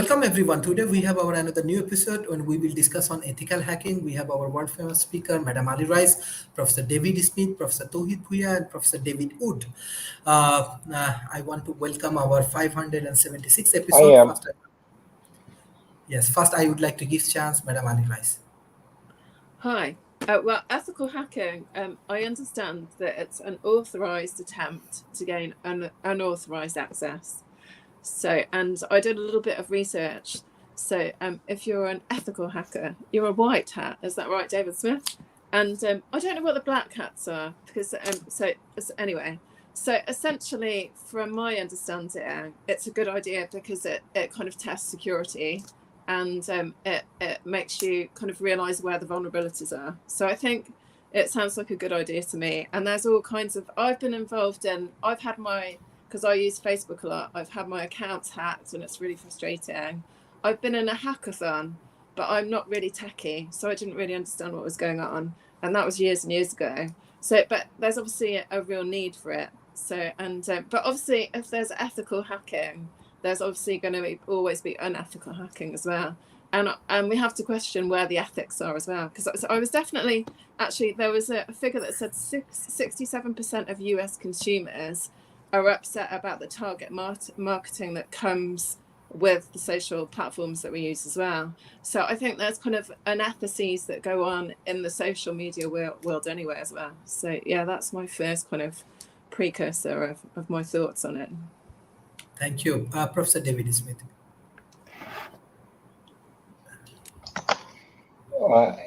Welcome everyone. Today we have our another new episode and we will discuss on ethical hacking. We have our world famous speaker, Madam Ali Rice, Professor David Smith, Professor Tohid Bhuya, and Professor David Wood. I want to welcome our 576 I episode. am. First I would like to give chance, Madam Ali Rice. Hi. Well, ethical hacking, I understand that it's an authorized attempt to gain unauthorized access. So, and I did a little bit of research. So, if you're an ethical hacker, you're a white hat. Is that right, David Smith? And I don't know what the black hats are because anyway. So essentially, from my understanding, it's a good idea because it kind of tests security. And it makes you kind of realize where the vulnerabilities are. So I think it sounds like a good idea to me. And there's all kinds of, I've been involved in, because I use Facebook a lot, I've had my accounts hacked and it's really frustrating. I've been in a hackathon, but I'm not really techie, so I didn't really understand what was going on. And that was years and years ago. So, but there's obviously a real need for it. So, but obviously if there's ethical hacking, there's obviously going to always be unethical hacking as well. And we have to question where the ethics are as well. Because I was definitely, actually, there was a figure that said 67% of US consumers are upset about the target marketing that comes with the social platforms that we use as well. So I think there's kind of unethicies that go on in the social media world anyway as well. So yeah, that's my first kind of precursor of my thoughts on it. Thank you. Professor David Smith.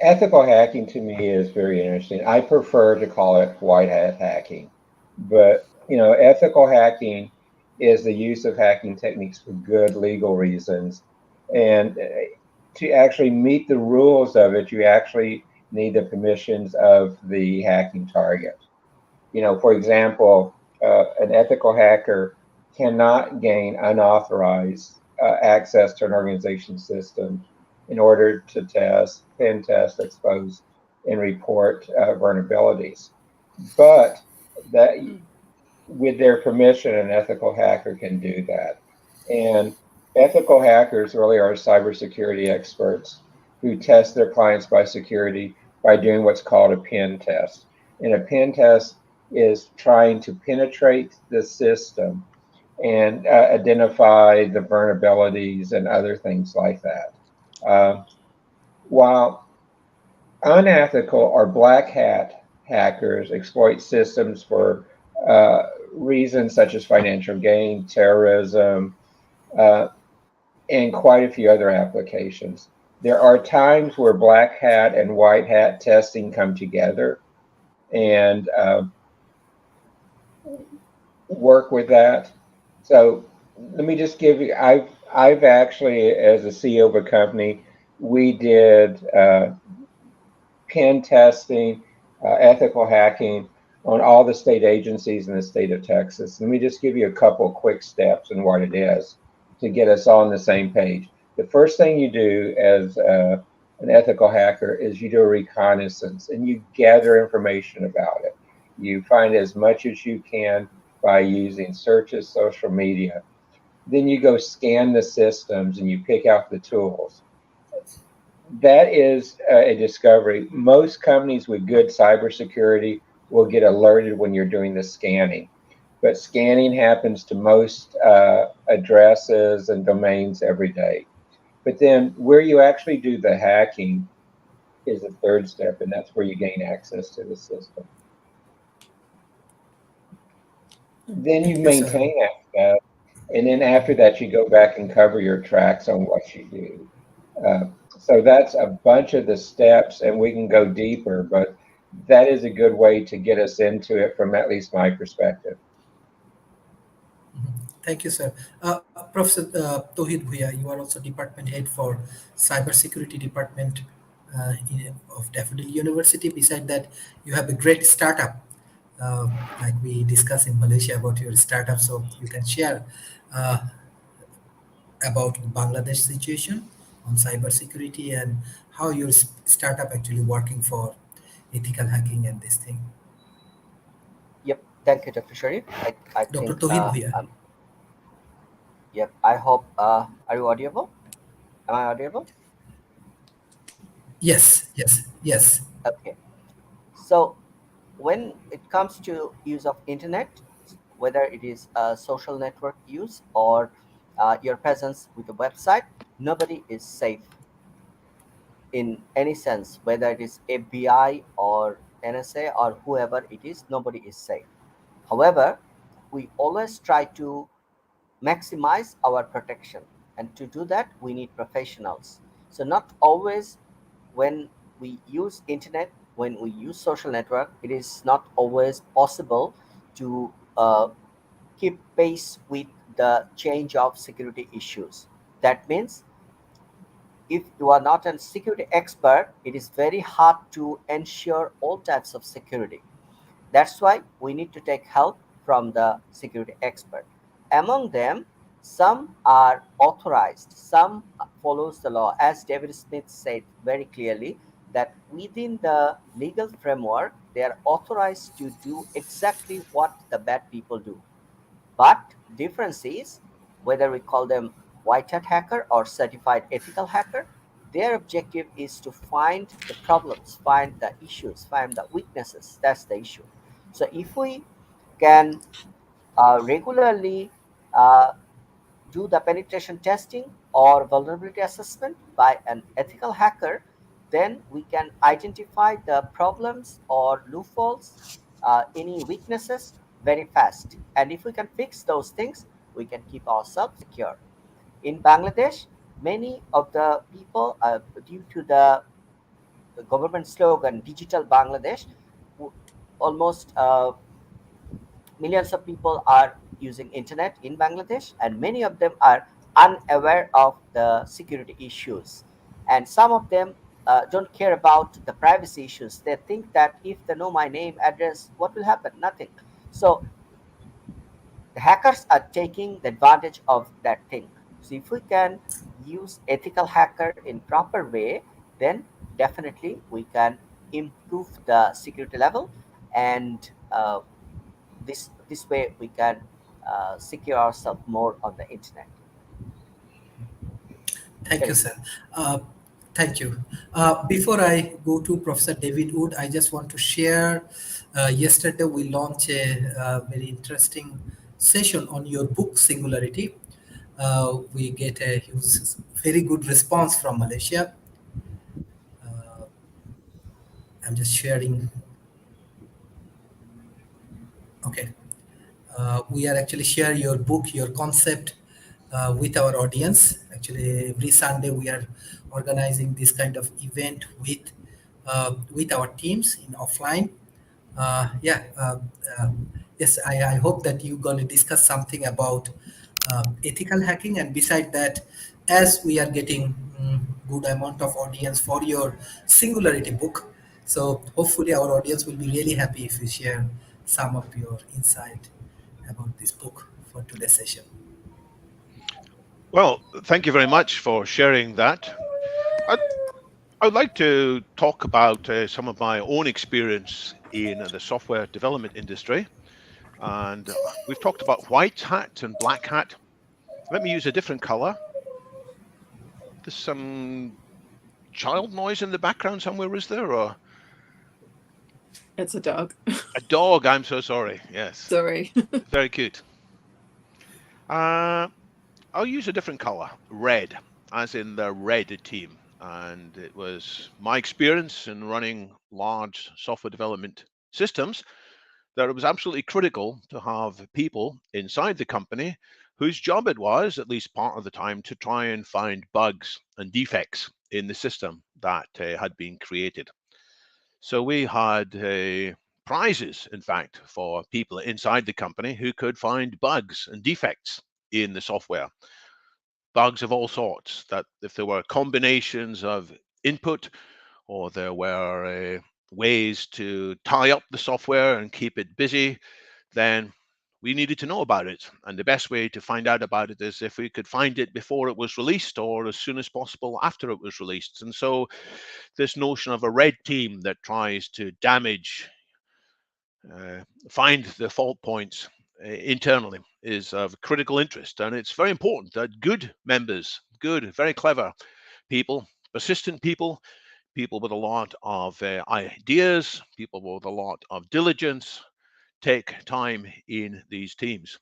Ethical hacking to me is very interesting. I prefer to call it white hat hacking, but ethical hacking is the use of hacking techniques for good legal reasons. And to actually meet the rules of it, you actually need the permissions of the hacking target. For example, an ethical hacker cannot gain unauthorized access to an organization's system in order to pen test, expose, and report vulnerabilities. But that, with their permission, an ethical hacker can do that. And ethical hackers really are cybersecurity experts who test their clients by doing what's called a pen test. And a pen test is trying to penetrate the system and identify the vulnerabilities and other things like that. While unethical or black hat hackers exploit systems for reasons such as financial gain, terrorism, and quite a few other applications. There are times where black hat and white hat testing come together and work with that. So let me just give you, I've actually, as a CEO of a company, we did pen testing, ethical hacking on all the state agencies in the state of Texas. Let me just give you a couple quick steps and what it is to get us all on the same page. The first thing you do as an ethical hacker is you do a reconnaissance and you gather information about it. You find as much as you can by using searches, social media. Then you go scan the systems and you pick out the tools. That is a discovery. Most companies with good cybersecurity will get alerted when you're doing the scanning. But scanning happens to most addresses and domains every day. But then where you actually do the hacking is the third step, and that's where you gain access to the system. Then you maintain access, and then after that, you go back and cover your tracks on what you do. So that's a bunch of the steps, and we can go deeper, but that is a good way to get us into it from at least my perspective. Thank you, sir. Professor Tohid Bhuya, you are also department head for cybersecurity department of Daffodil University. Beside that, you have a great startup, like we discussed in Malaysia about your startup. So you can share about Bangladesh situation on cybersecurity and how your startup actually working for ethical hacking and this thing. Yep, thank you, Dr. Sharif. I Dr. think, Tohid Bhuya. yep, I hope, are you audible? Am I audible? Yes, yes, yes. Okay. So when it comes to use of internet, whether it is a social network use or your presence with a website, nobody is safe in any sense, whether it is FBI or NSA or whoever it is, nobody is safe. However, we always try to maximize our protection, and to do that we need professionals. So not always when we use internet, when we use social network, it is not always possible to keep pace with the change of security issues. That means if you are not a security expert, it is very hard to ensure all types of security. That's why we need to take help from the security expert. Among them, some are authorized, some follows the law. As David Smith said very clearly, that within the legal framework, they are authorized to do exactly what the bad people do. But difference is whether we call them white hat hacker or certified ethical hacker, their objective is to find the problems, find the issues, find the weaknesses. That's the issue. So if we can regularly uh, do the penetration testing or vulnerability assessment by an ethical hacker, then we can identify the problems or loopholes, any weaknesses very fast. And if we can fix those things, we can keep ourselves secure. In Bangladesh, many of the people, due to the government slogan Digital Bangladesh, almost millions of people are using internet in Bangladesh, and many of them are unaware of the security issues, and some of them don't care about the privacy issues. They think that if they know my name, address, what will happen? Nothing. So the hackers are taking the advantage of that thing. So if we can use ethical hacker in proper way, then definitely we can improve the security level, and this way we can secure ourselves more on the internet. Thank you, Sharif. sir. Uh, Thank you. Before I go to Professor David Wood, I just want to share. Yesterday, we launched a very interesting session on your book, Singularity. We get a huge, very good response from Malaysia. Uh, I'm just sharing. Okay. We are actually share your book, your concept with our audience. Actually, every Sunday we are organizing this kind of event with our teams in offline. Yeah, yes, I hope that you're going to discuss something about ethical hacking, and beside that, as we are getting good amount of audience for your Singularity book, so hopefully our audience will be really happy if you share some of your insight about this book for today's session. Well, thank you very much for sharing that. I, I would like to talk about some of my own experience in the software development industry. And we've talked about white hat and black hat. Let me use a different color. There's some child noise in the background somewhere, is there? Or It's a dog. a dog? I'm so sorry. Yes, Sorry. very cute. Uh, I'll use a different color, red, as in the red team. And it was my experience in running large software development systems that it was absolutely critical to have people inside the company whose job it was, at least part of the time, to try and find bugs and defects in the system that had been created. So we had prizes, in fact, for people inside the company who could find bugs and defects in the software, bugs of all sorts. That if there were combinations of input or there were ways to tie up the software and keep it busy, then we needed to know about it. And the best way to find out about it is if we could find it before it was released or as soon as possible after it was released. And so this notion of a red team that tries to damage, find the fault points internally is of critical interest. And it's very important that good members, good, very clever people, persistent people, people with a lot of ideas, people with a lot of diligence take time in these teams.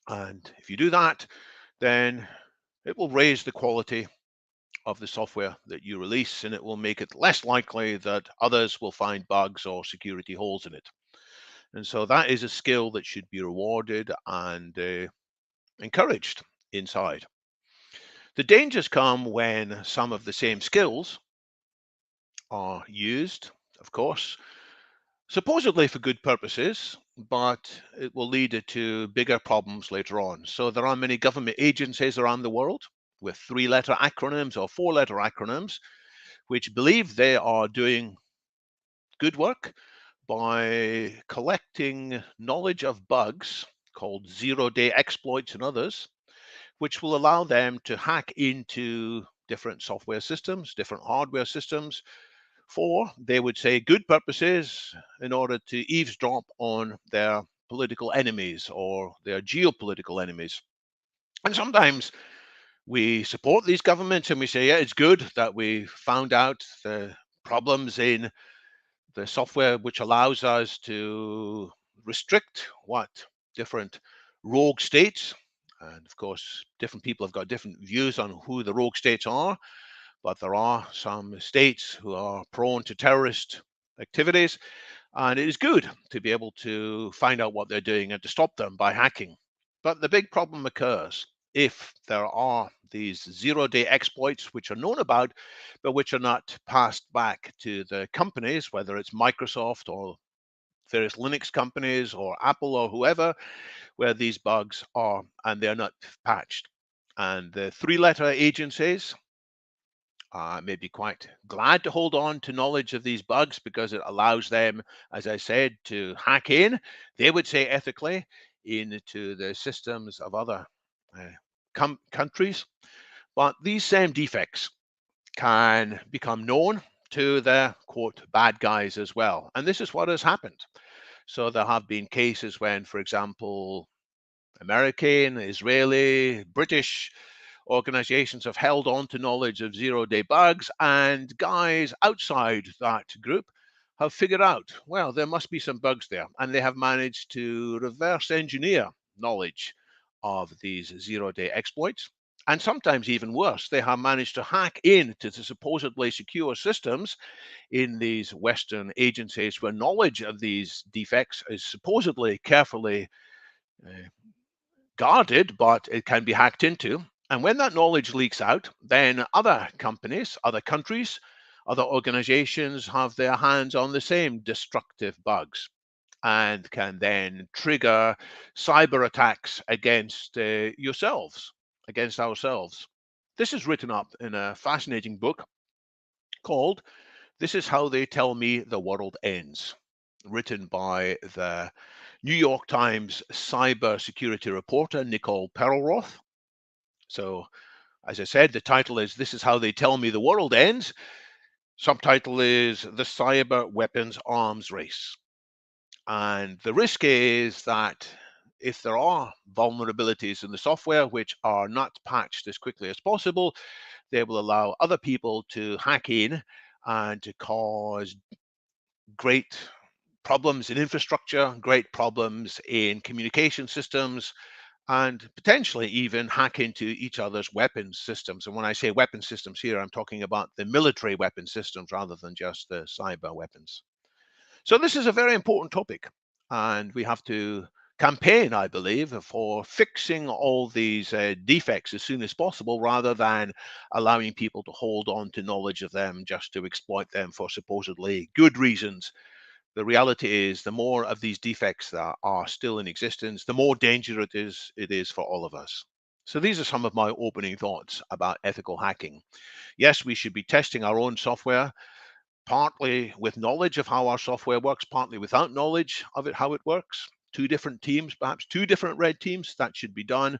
And if you do that, then it will raise the quality of the software that you release, and it will make it less likely that others will find bugs or security holes in it. And so that is a skill that should be rewarded and encouraged inside. The dangers come when some of the same skills are used, of course, supposedly for good purposes, but it will lead to bigger problems later on. So there are many government agencies around the world with 3-letter acronyms or 4-letter acronyms, which believe they are doing good work by collecting knowledge of bugs called zero-day exploits and others, which will allow them to hack into different software systems, different hardware systems, for, they would say, good purposes in order to eavesdrop on their political enemies or their geopolitical enemies. And sometimes we support these governments and we say, yeah, it's good that we found out the problems in the software which allows us to restrict what different rogue states, and of course, different people have got different views on who the rogue states are, but there are some states who are prone to terrorist activities, and it is good to be able to find out what they're doing and to stop them by hacking. But the big problem occurs if there are these zero-day exploits which are known about, but which are not passed back to the companies, whether it's Microsoft or various Linux companies or Apple or whoever, where these bugs are and they're not patched. And the 3-letter agencies may be quite glad to hold on to knowledge of these bugs because it allows them, as I said, to hack in, they would say ethically, into the systems of other countries. But these same defects can become known to the quote bad guys as well. And this is what has happened. So there have been cases when, for example, American, Israeli, British organizations have held on to knowledge of zero-day bugs, and guys outside that group have figured out, well, there must be some bugs there, and they have managed to reverse engineer knowledge of these zero-day exploits. And sometimes even worse, they have managed to hack into the supposedly secure systems in these Western agencies where knowledge of these defects is supposedly carefully guarded, but it can be hacked into. And when that knowledge leaks out, then other companies, other countries, other organizations have their hands on the same destructive bugs and can then trigger cyber attacks against yourselves, against ourselves. This is written up in a fascinating book called This Is How They Tell Me the World Ends, written by the New York Times cyber security reporter Nicole Perlroth. So, as I said, the title is This Is How They Tell Me the World Ends. Subtitle is The Cyber Weapons Arms Race. And the risk is that if there are vulnerabilities in the software which are not patched as quickly as possible, they will allow other people to hack in and to cause great problems in infrastructure, great problems in communication systems, and potentially even hack into each other's weapons systems. And when I say weapon systems here, I'm talking about the military weapon systems rather than just the cyber weapons. So this is a very important topic, and we have to campaign, I believe, for fixing all these defects as soon as possible rather than allowing people to hold on to knowledge of them just to exploit them for supposedly good reasons. The reality is the more of these defects that are still in existence, the more danger it is for all of us. So these are some of my opening thoughts about ethical hacking. Yes, we should be testing our own software, partly with knowledge of how our software works, partly without knowledge of it, how it works. Two different teams, perhaps two different red teams, that should be done.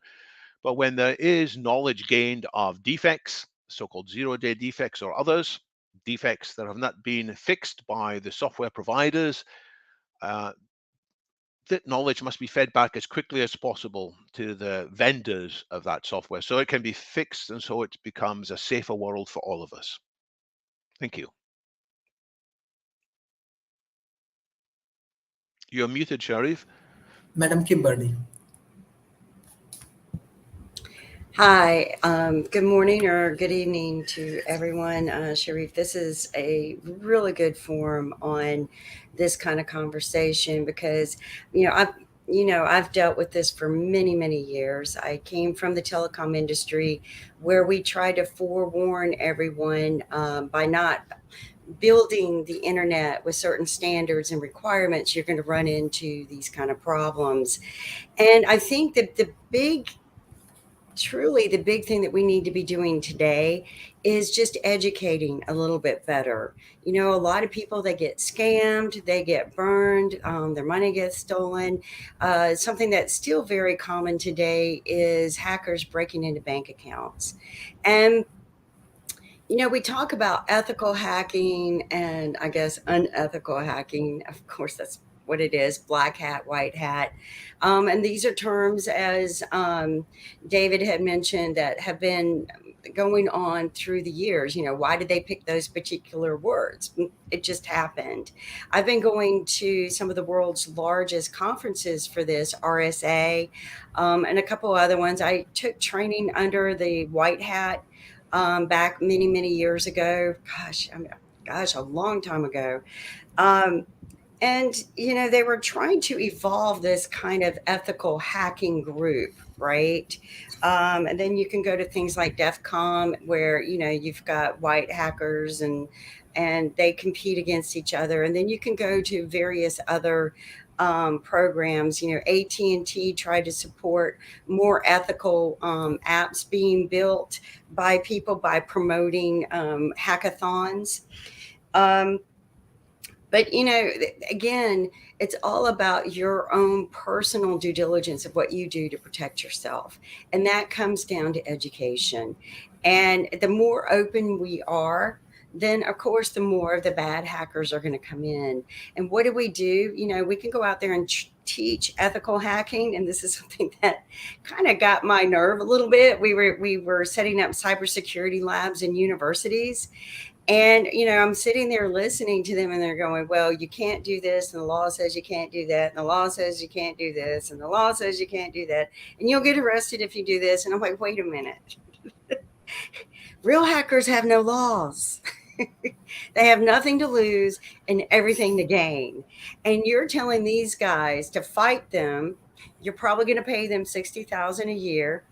But when there is knowledge gained of defects, so-called zero-day defects or others, defects that have not been fixed by the software providers, uh, that knowledge must be fed back as quickly as possible to the vendors of that software so it can be fixed and so it becomes a safer world for all of us. Thank you. You're muted, Sharif. Madam Kimberly. Hi, good morning or good evening to everyone. Sharif, this is a really good forum on this kind of conversation because, I've dealt with this for many, many years. I came from the telecom industry where we try to forewarn everyone by not building the internet with certain standards and requirements, you're going to run into these kind of problems. And I think that truly the big thing that we need to be doing today is just educating a little bit better. A lot of people, they get scammed, they get burned, their money gets stolen. Something that's still very common today is hackers breaking into bank accounts. And we talk about ethical hacking and I guess unethical hacking. Of course, that's what it is, black hat, white hat. And these are terms, as David had mentioned, that have been going on through the years. Why did they pick those particular words? It just happened. I've been going to some of the world's largest conferences for this, RSA, and a couple other ones. I took training under the white hat back many, many years ago. Gosh, a long time ago. Um, and, they were trying to evolve this kind of ethical hacking group, right? And then you can go to things like DEF CON, where, you've got white hackers and they compete against each other. And then you can go to various other programs. AT&T tried to support more ethical apps being built by people by promoting hackathons. Um, but, again, it's all about your own personal due diligence of what you do to protect yourself. And that comes down to education. And the more open we are, then of course, the more of the bad hackers are going to come in. And what do? We can go out there and teach ethical hacking. And this is something that kind of got my nerve a little bit. We were setting up cybersecurity labs in universities. And, I'm sitting there listening to them and they're going, well, you can't do this. And the law says you can't do that. And the law says you can't do this. And the law says you can't do that. And you'll get arrested if you do this. And I'm like, wait a minute. Real hackers have no laws. They have nothing to lose and everything to gain. And you're telling these guys to fight them. You're probably going to pay them $60,000 a year.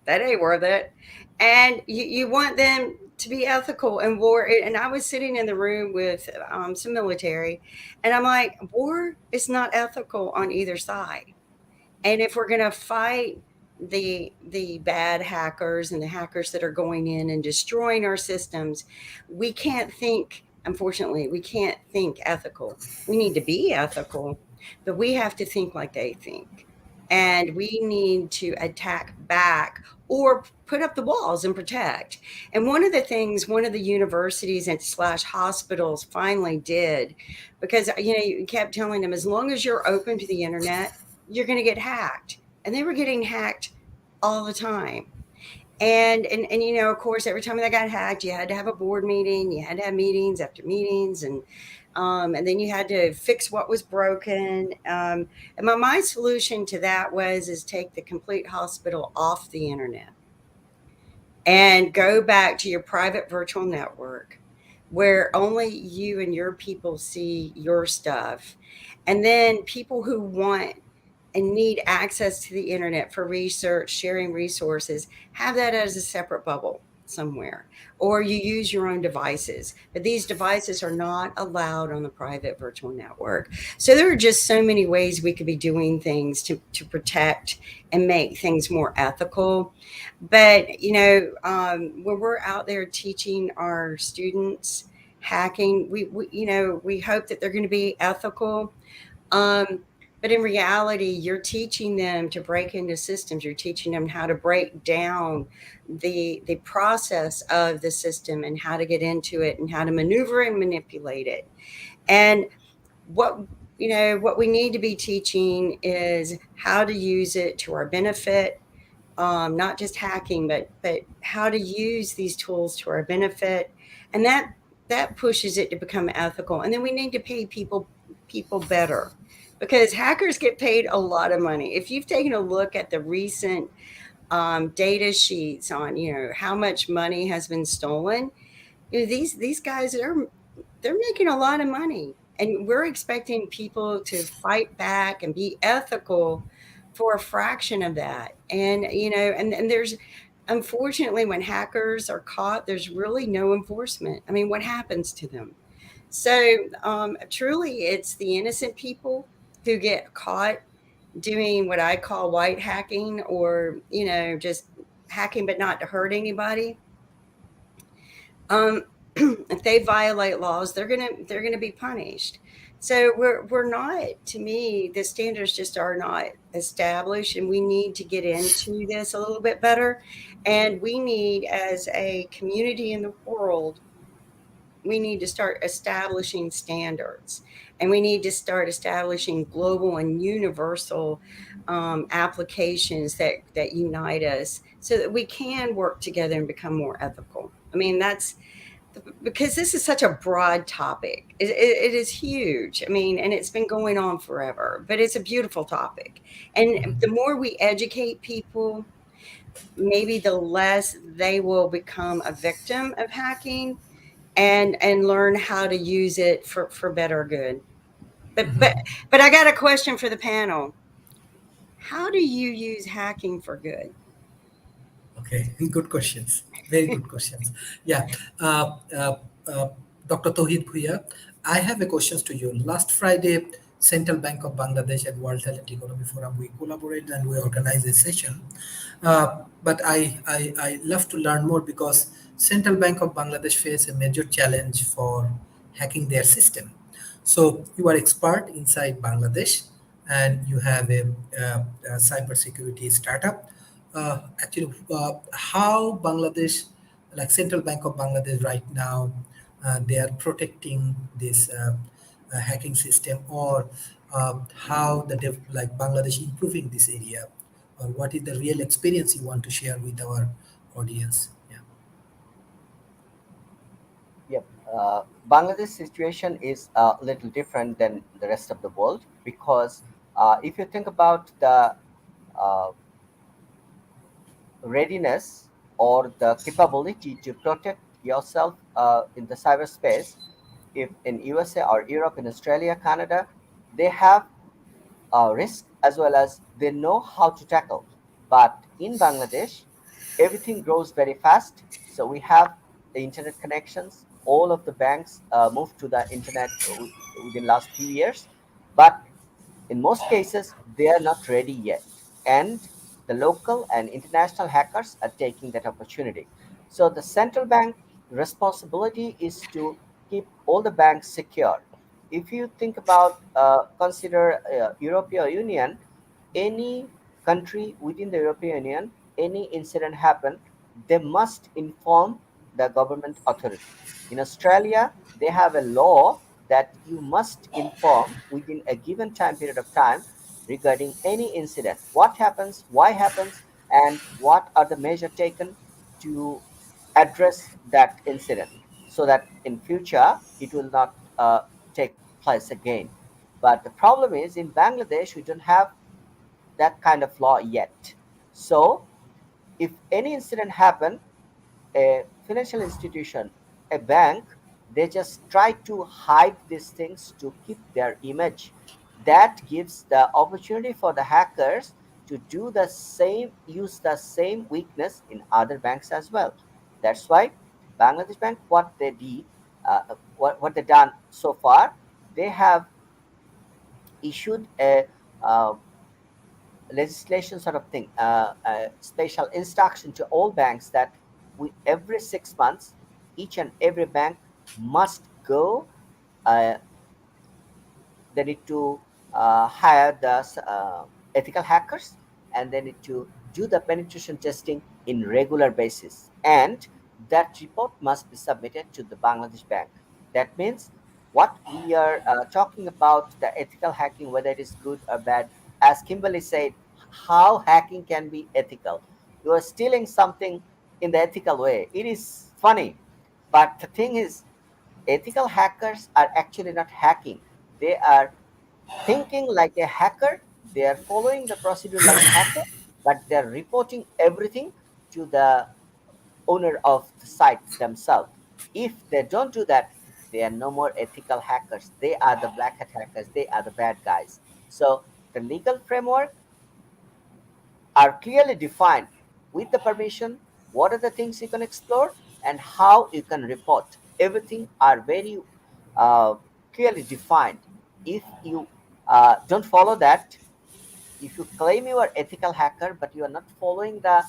That ain't worth it. And you want them to be ethical and war. And I was sitting in the room with some military, and I'm like, war is not ethical on either side. And if we're going to fight the bad hackers and the hackers that are going in and destroying our systems, we can't think. Unfortunately, we can't think ethical. We need to be ethical, but we have to think like they think. And we need to attack back or put up the walls and protect. And one of the things one of the universities and slash hospitals finally did, because you kept telling them, as long as you're open to the internet, you're going to get hacked. And they were getting hacked all the time. And of course, every time they got hacked, you had to have a board meeting, you had to have meetings after meetings, and then you had to fix what was broken. And my solution to that is take the complete hospital off the internet and go back to your private virtual network where only you and your people see your stuff. And then people who want and need access to the internet for research, sharing resources, have that as a separate bubble somewhere. Or you use your own devices. But these devices are not allowed on the private virtual network. So there are just so many ways we could be doing things to protect and make things more ethical. But, when we're out there teaching our students hacking, we hope that they're going to be ethical. Um, but in reality, you're teaching them to break into systems. You're teaching them how to break down the process of the system and how to get into it and how to maneuver and manipulate it. And what What we need to be teaching is how to use it to our benefit, not just hacking, but how to use these tools to our benefit, and that pushes it to become ethical. And then we need to pay people better, because hackers get paid a lot of money. If you've taken a look at the recent data sheets on how much money has been stolen, these guys they're making a lot of money, and we're expecting people to fight back and be ethical for a fraction of that. And and there's, unfortunately, when hackers are caught, there's really no enforcement. I mean, what happens to them? So truly, it's the innocent people who get caught doing what I call white hacking, or just hacking but not to hurt anybody. um, if they violate laws, they're gonna be punished. So we're not, to me, the standards just are not established, and we need to get into this a little bit better. And we need, as a community in the world, we need to start establishing standards, and we need to start establishing global and universal applications that unite us, so that we can work together and become more ethical. I mean, that's because this is such a broad topic. It is huge. I mean, and it's been going on forever, but it's a beautiful topic. And Mhm. the more we educate people, maybe the less they will become a victim of hacking, and learn how to use it for better good. But but Mhm. but I got a question for the panel. How do you use hacking for good? Okay, good questions. Very good questions. Yeah, uh, uh, uh, Dr. Tohid Bhuya, I have a questions to you. Last Friday, Central Bank of Bangladesh and World Talent Economy Forum, we collaborated and we organized a session. But I love to learn more, because Central Bank of Bangladesh face a major challenge for hacking their system. So you are expert inside Bangladesh, and you have a cybersecurity startup. How Bangladesh, like Central Bank of Bangladesh right now, they are protecting this hacking system, or how like Bangladesh improving this area, or what is the real experience you want to share with our audience? Yeah. Yep. Bangladesh situation is a little different than the rest of the world, because if you think about the uh, readiness or the capability to protect yourself in the cyberspace, if in USA or Europe, in Australia, Canada, they have risk as well as they know how to tackle. But in Bangladesh, everything grows very fast. So we have the internet connections. All of the banks moved to the internet within last few years, but in most cases, they are not ready yet. And the local and international hackers are taking that opportunity. So the central bank responsibility is to keep all the banks secure. If you think about, consider European Union, any country within the European Union, any incident happen, they must inform the government authority. In Australia, they have a law that you must inform within a given time period of time regarding any incident. What happens, why happens, and what are the measures taken to address that incident, so that in future it will not take place again. But the problem is in Bangladesh we don't have that kind of law yet. So if any incident happen, a financial institution, a bank, they just try to hide these things to keep their image. That gives the opportunity for the hackers to do the same, use the same weakness in other banks as well. That's why Bangladesh Bank, what they did, what they done so far, they have issued a uh, legislation sort of thing, a special instruction to all banks that every 6 months, each and every bank must go. Uh, they need to hire the ethical hackers, and they need to do the penetration testing in regular basis. And that report must be submitted to the Bangladesh Bank. That means What we are talking about, the ethical hacking, whether it is good or bad, as Kimberly said, how hacking can be ethical. You are stealing something in the ethical way. It is funny, but the thing is, ethical hackers are actually not hacking. They are thinking like a hacker. They are following the procedure like a hacker, but they're reporting everything to the owner of the site themselves. If they don't do that, they are no more ethical hackers. They are the black hat hackers. They are the bad guys. So the legal framework are clearly defined with the permission, what are the things you can explore, and how you can report. Everything are very uh, clearly defined. If you don't follow that, if you claim you are ethical hacker but you are not following the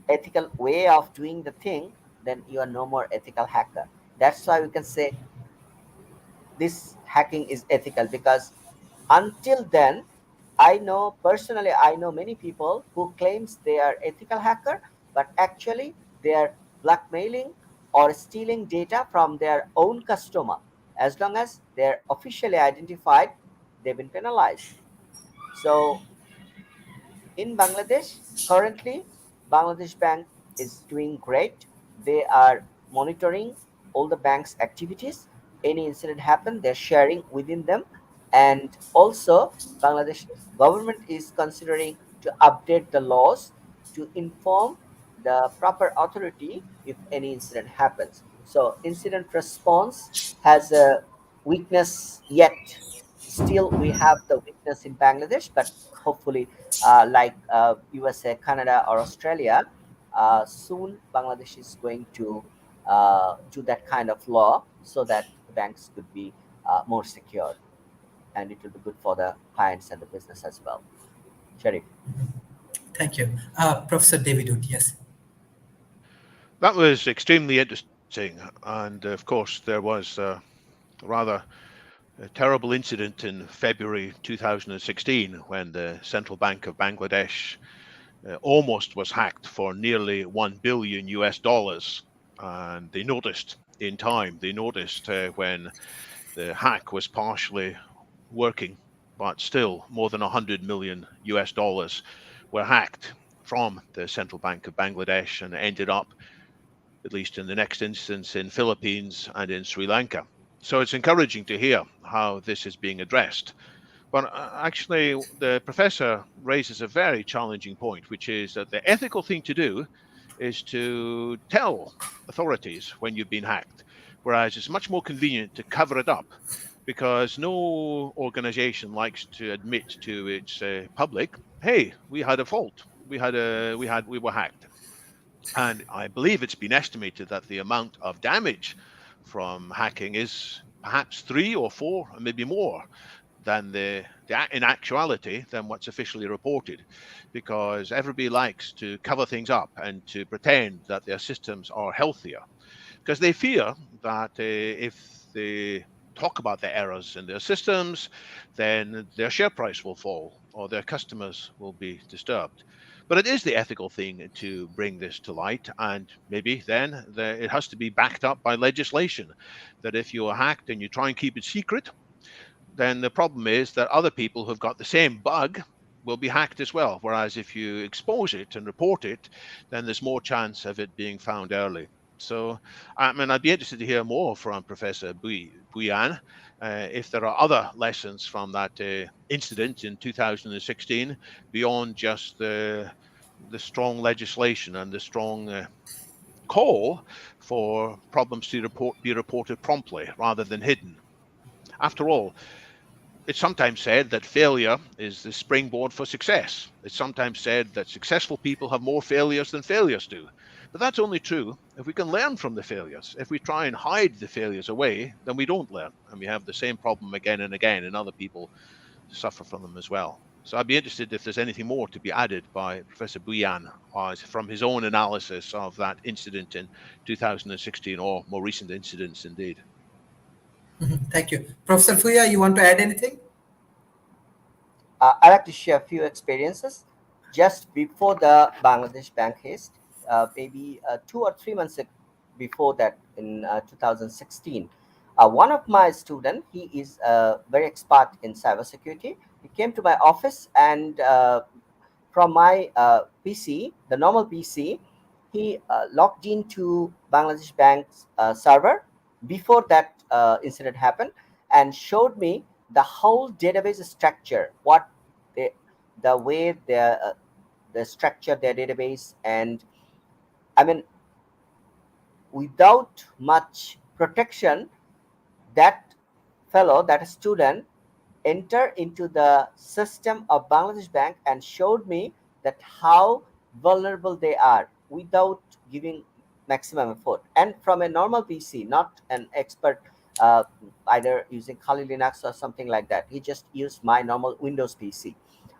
ethical way of doing the thing, then you are no more ethical hacker. That's why we can say this hacking is ethical, because until then, I know many people who claims they are ethical hacker, but actually they are blackmailing or stealing data from their own customer. As long as they're officially identified, they've been penalized. So in Bangladesh, currently, Bangladesh Bank is doing great. They are monitoring all the bank's activities. Any incident happen, they're sharing within them. And also, Bangladesh government is considering to update the laws to inform the proper authority if any incident happens. So incident response has a weakness yet. Still, we have the weakness in Bangladesh, but hopefully like USA, Canada, or Australia, soon Bangladesh is going to do that kind of law so that the banks could be more secure, and it will be good for the clients and the business as well. Sharif. Thank you. Professor David Wood, yes. That was extremely interesting. And of course, there was a rather terrible incident in February 2016 when the Central Bank of Bangladesh almost was hacked for nearly 1 billion US dollars. And they noticed in time, they noticed when the hack was partially working, but still more than 100 million US dollars were hacked from the Central Bank of Bangladesh and ended up, at least in the next instance, in Philippines and in Sri Lanka. So it's encouraging to hear how this is being addressed. But actually, the professor raises a very challenging point, which is that the ethical thing to do is to tell authorities when you've been hacked, whereas it's much more convenient to cover it up because no organization likes to admit to its public, hey, we had a fault, we were hacked. And I believe it's been estimated that the amount of damage from hacking is perhaps three or four, or maybe more than in actuality than what's officially reported, because everybody likes to cover things up and to pretend that their systems are healthier, because they fear that if they talk about the errors in their systems, then their share price will fall or their customers will be disturbed. But it is the ethical thing to bring this to light, and maybe then it has to be backed up by legislation. That if you are hacked and you try and keep it secret, then the problem is that other people who've got the same bug will be hacked as well. Whereas if you expose it and report it, then there's more chance of it being found early. So, I mean, I'd be interested to hear more from Professor Buyan if there are other lessons from that incident in 2016 beyond just the strong legislation and the strong call for problems to be reported promptly rather than hidden. After all, it's sometimes said that failure is the springboard for success. It's sometimes said that successful people have more failures than failures do. But that's only true if we can learn from the failures. If we try and hide the failures away, then we don't learn. And we have the same problem again and again, and other people suffer from them as well. So I'd be interested if there's anything more to be added by Professor Buyan from his own analysis of that incident in 2016 or more recent incidents indeed. Thank you. Professor Fuya, you want to add anything? I like to share a few experiences. Just before the Bangladesh bank heist, maybe 2 or 3 months before that, in 2016, One of my student, he is very expert in cybersecurity. He came to my office and from my PC, the normal PC, he logged into Bangladesh Bank's server before that incident happened and showed me the whole database structure, what they, the way they structure their database. And I mean, without much protection, that fellow, that student, enter into the system of Bangladesh Bank and showed me that how vulnerable they are without giving maximum effort. And from a normal PC, not an expert, uh, either using Kali Linux or something like that. He just used my normal Windows PC.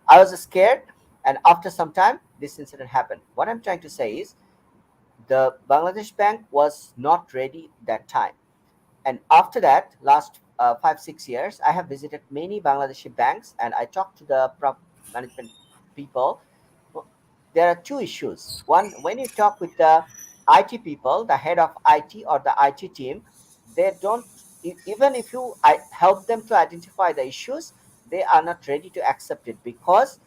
I was scared, and after some time, this incident happened. What I'm trying to say is the Bangladesh Bank was not ready that time. And after that, last 5 6 years, I have visited many Bangladeshi banks and I talked to the management people. Well, there are two issues. One, when you talk with the IT people, the head of IT or the IT team, they don't, even if you help them to identify the issues, they are not ready to accept it because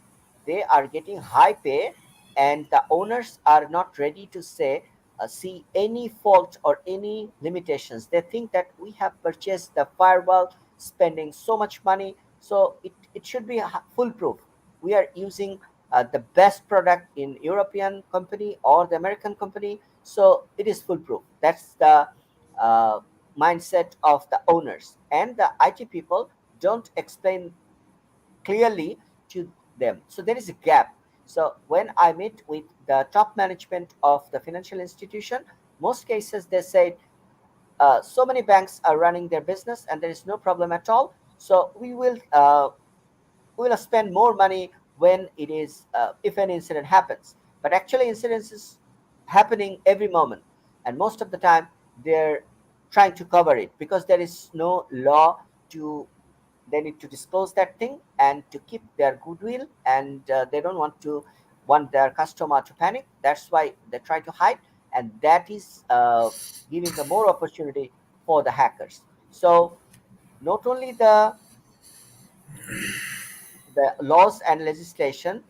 they are getting high pay, and the owners are not ready to say see any fault or any limitations. They think that we have purchased the firewall spending so much money, so it should be foolproof. We are using the best product in European company or the American company, so it is foolproof. That's the uh, mindset of the owners, and the IT people don't explain clearly to them. So there is a gap. So when I meet with the top management of the financial institution, most cases they say so many banks are running their business and there is no problem at all. So we will spend more money when it is if an incident happens. But actually, incidents is happening every moment, and most of the time they're trying to cover it because there is no law to, they need to disclose that thing and to keep their goodwill, and they don't want their customer to panic. That's why they try to hide, and that is giving the more opportunity for the hackers. So not only the laws and legislation,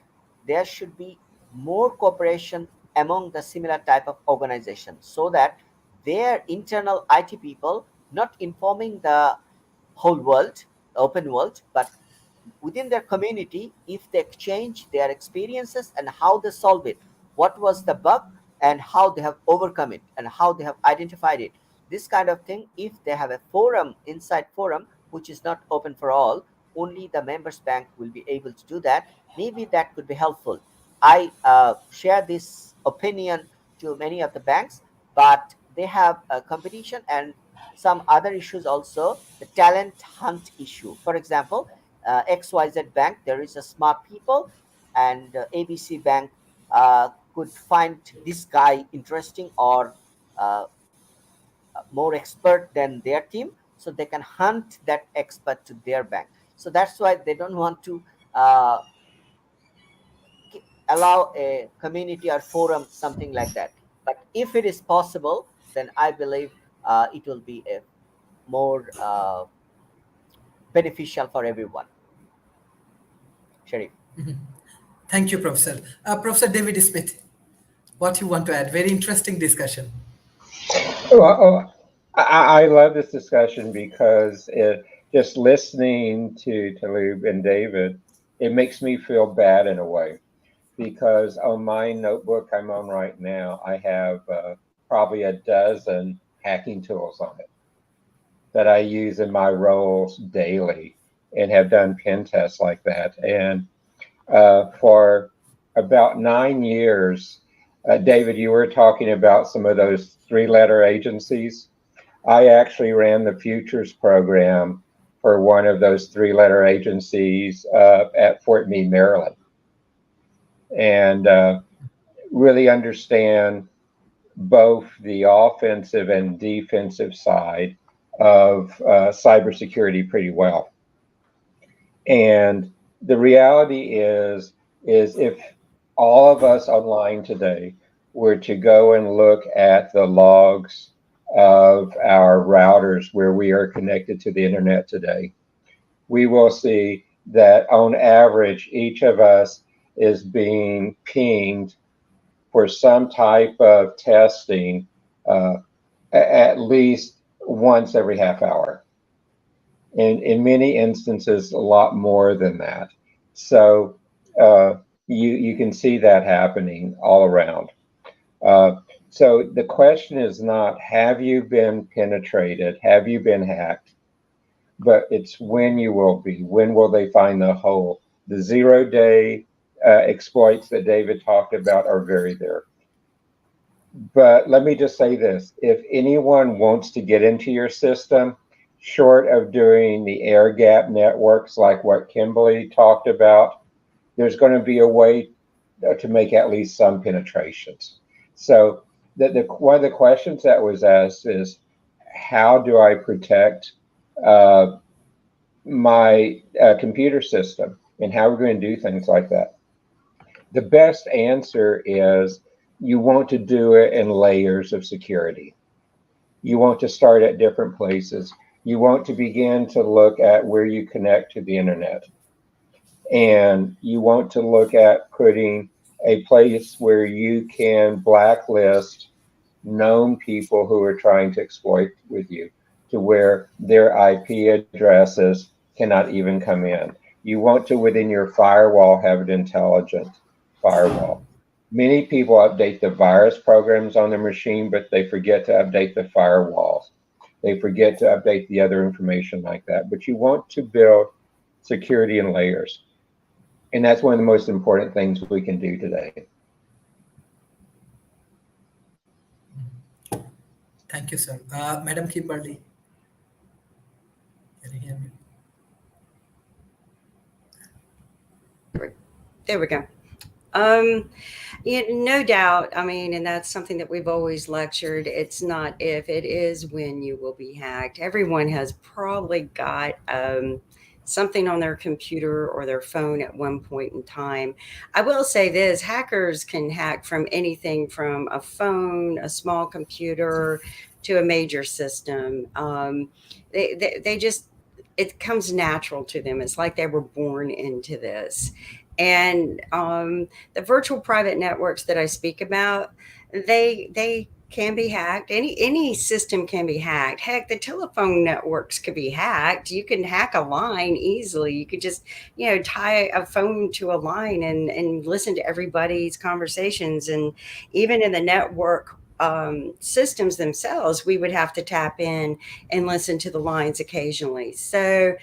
there should be more cooperation among the similar type of organizations so that their internal IT people not informing the whole world, open world, but within their community, if they exchange their experiences and how they solve it, what was the bug and how they have overcome it and how they have identified it, this kind of thing, if they have a forum, inside forum, which is not open for all, only the members bank will be able to do that. Maybe that could be helpful. I share this opinion to many of the banks, but they have a competition and some other issues also, the talent hunt issue. For example, XYZ Bank, there is a smart people, and ABC Bank could find this guy interesting or uh, more expert than their team, so they can hunt that expert to their bank. So that's why they don't want to uh, allow a community or forum, something like that. But if it is possible, then I believe it will be a more beneficial for everyone. Sharif. Thank you, Professor. Professor David Smith, what you want to add? Very interesting discussion. I love this discussion because just listening to Talib and David, it makes me feel bad in a way because on my notebook I'm on right now, I have probably a dozen hacking tools on it that I use in my roles daily and have done pen tests like that. And for about 9 years, David, you were talking about some of those three-letter agencies. I actually ran the futures program for one of those three-letter agencies at Fort Meade, Maryland, and really understand both the offensive and defensive side of cybersecurity pretty well. And the reality is if all of us online today were to go and look at the logs of our routers where we are connected to the internet today, we will see that on average, each of us is being pinged for some type of testing uh, at least once every half hour. And in many instances, a lot more than that. So uh, you can see that happening all around. Uh, so the question is not, have you been penetrated? Have you been hacked? But it's when you will be. When will they find the hole? The 0-day exploits that David talked about are very there. But let me just say this. If anyone wants to get into your system, short of doing the air gap networks like what Kimberly talked about, there's going to be a way to make at least some penetrations. So one of the questions that was asked is, how do I protect uh, my computer system, and how we're going to do things like that? The best answer is you want to do it in layers of security. You want to start at different places. You want to begin to look at where you connect to the internet. And you want to look at putting a place where you can blacklist known people who are trying to exploit with you, to where their IP addresses cannot even come in. You want to, within your firewall, have an intelligent firewall. Many people update the virus programs on their machine, but they forget to update the firewalls. They forget to update the other information like that. But you want to build security in layers. And that's one of the most important things we can do today. Thank you, sir. Madam Kimberly, can you hear me? There we go. Um, yeah, no doubt. I mean, and that's something that we've always lectured. It's not if, it is when you will be hacked. Everyone has probably got something on their computer or their phone at one point in time. I will say this, hackers can hack from anything from a phone, a small computer, to a major system. They just, it comes natural to them. It's like they were born into this. And the virtual private networks that I speak about, they can be hacked. Any system can be hacked. Heck, the telephone networks could be hacked. You can hack a line easily. You could just, tie a phone to a line and listen to everybody's conversations. And even in the network systems themselves, we would have to tap in and listen to the lines occasionally. So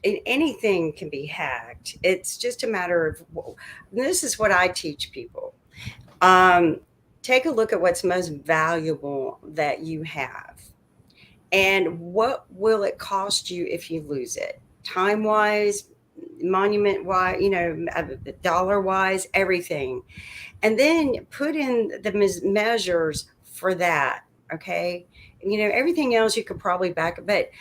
anything can be hacked. It's just a matter of, this is what I teach people. Take a look at what's most valuable that you have, and what will it cost you if you lose it, time wise, monument wise, dollar wise, everything. And then put in the measures for that. Okay. Everything else you could probably back up, but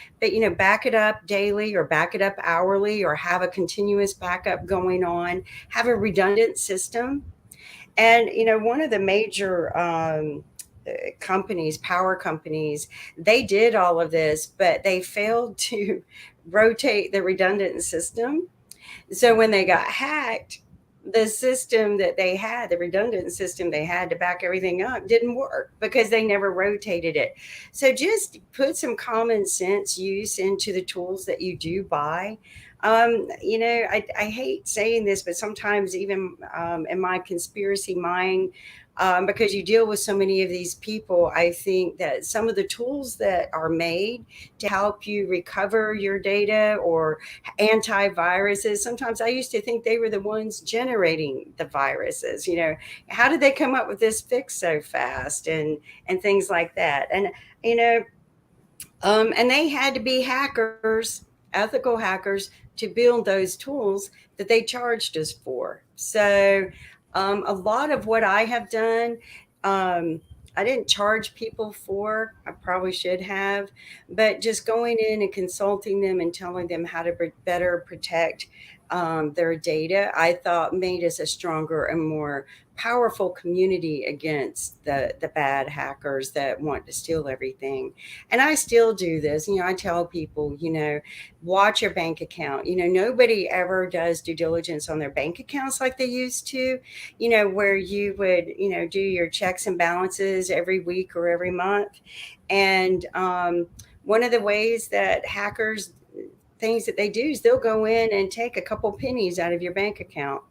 back it up daily or back it up hourly, or have a continuous backup going on, have a redundant system. And one of the major companies, power companies, they did all of this, but they failed to rotate the redundant system. So when they got hacked, the system that they had, the redundant system they had to back everything up, didn't work because they never rotated it. So just put some common sense use into the tools that you do buy. I hate saying this, but sometimes even in my conspiracy mind, because you deal with so many of these people, I think that some of the tools that are made to help you recover your data, or antiviruses, sometimes I used to think they were the ones generating the viruses. How did they come up with this fix so fast, and things like that? And and they had to be hackers, ethical hackers, to build those tools that they charged us for. So a lot of what I have done, I didn't charge people for. I probably should have, but just going in and consulting them and telling them how to better protect their data, I thought made us a stronger and more powerful community against the bad hackers that want to steal everything. And I still do this. I tell people, watch your bank account. Nobody ever does due diligence on their bank accounts like they used to, where you would, do your checks and balances every week or every month. And one of the ways that hackers, things that they do is they'll go in and take a couple pennies out of your bank account,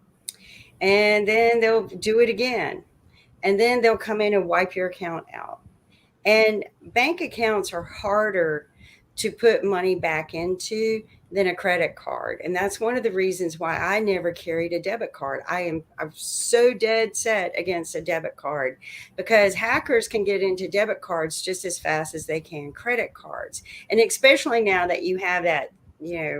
and then they'll do it again, and then they'll come in and wipe your account out. And bank accounts are harder to put money back into than a credit card. And that's one of the reasons why I never carried a debit card. I'm so dead set against a debit card, because hackers can get into debit cards just as fast as they can credit cards. And especially now that you have that,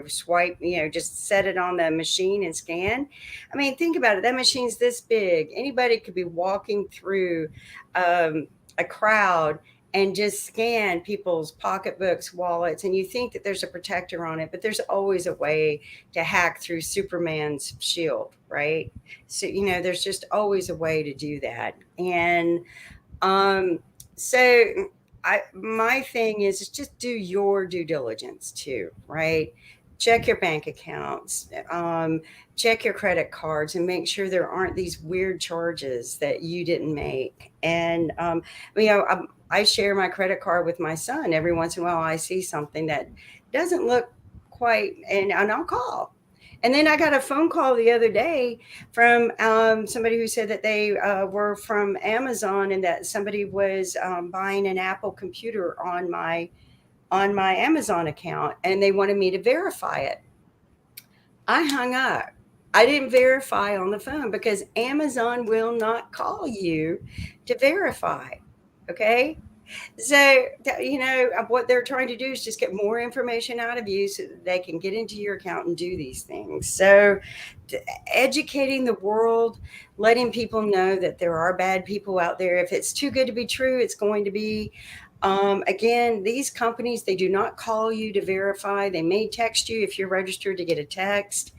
swipe, just set it on the machine and scan. I mean, think about it. That machine's this big. Anybody could be walking through a crowd and just scan people's pocketbooks, wallets, and you think that there's a protector on it, but there's always a way to hack through Superman's shield, right? So, there's just always a way to do that. And so my thing is just do your due diligence too, right? Check your bank accounts, check your credit cards, and make sure there aren't these weird charges that you didn't make. And I share my credit card with my son. Every once in a while, I see something that doesn't look quite, and I'll call. And then I got a phone call the other day from somebody who said that they were from Amazon, and that somebody was buying an Apple computer on my Amazon account, and they wanted me to verify it. I hung up. I didn't verify on the phone because Amazon will not call you to verify. Okay. So, what they're trying to do is just get more information out of you so that they can get into your account and do these things. So, educating the world, letting people know that there are bad people out there. If it's too good to be true, it's going to be. Again, these companies, they do not call you to verify. They may text you if you're registered to get a text.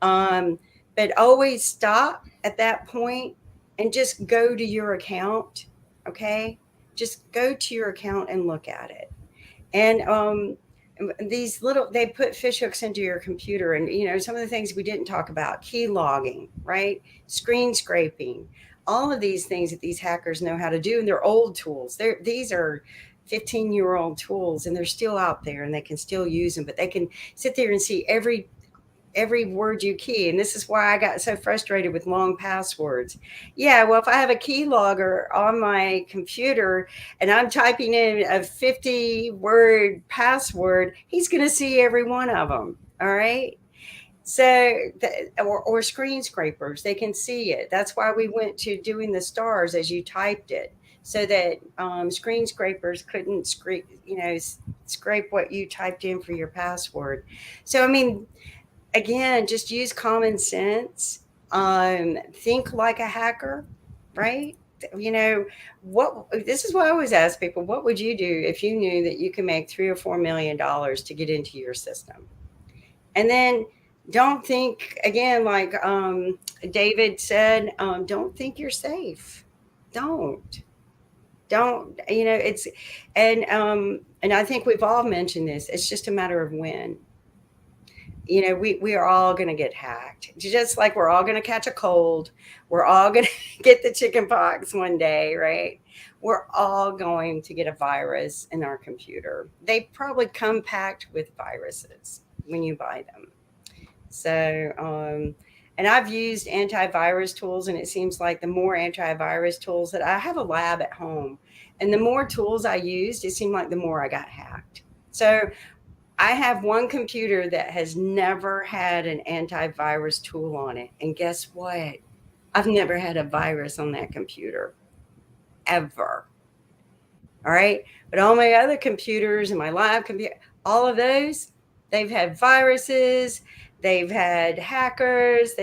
But always stop at that point and just go to your account. Okay. Just go to your account and look at it. And they put fish hooks into your computer. And, some of the things we didn't talk about, key logging, right? Screen scraping, all of these things that these hackers know how to do. And they're old tools. These are 15-year-old tools, and they're still out there and they can still use them, but they can sit there and see every word you key. And this is why I got so frustrated with long passwords. Yeah, well, if I have a keylogger on my computer and I'm typing in a 50-word password, he's going to see every one of them. All right. So, or screen scrapers, they can see it. That's why we went to doing the stars as you typed it, so that screen scrapers couldn't scrape what you typed in for your password. So, I mean, again, just use common sense. Think like a hacker, right? This is what I always ask people: what would you do if you knew that you could make $3 or $4 million to get into your system? And then don't think, again, like David said, don't think you're safe. Don't. It's and I think we've all mentioned this. It's just a matter of when. We are all going to get hacked, just like we're all going to catch a cold. We're all going to get the chicken pox one day, right? We're all going to get a virus in our computer. They probably come packed with viruses when you buy them. So, and I've used antivirus tools, and it seems like the more antivirus tools that I have a lab at home, and the more tools I used, it seemed like the more I got hacked. So I have one computer that has never had an antivirus tool on it. And guess what? I've never had a virus on that computer, ever. All right. But all my other computers and my lab computer, all of those, they've had viruses, they've had hackers,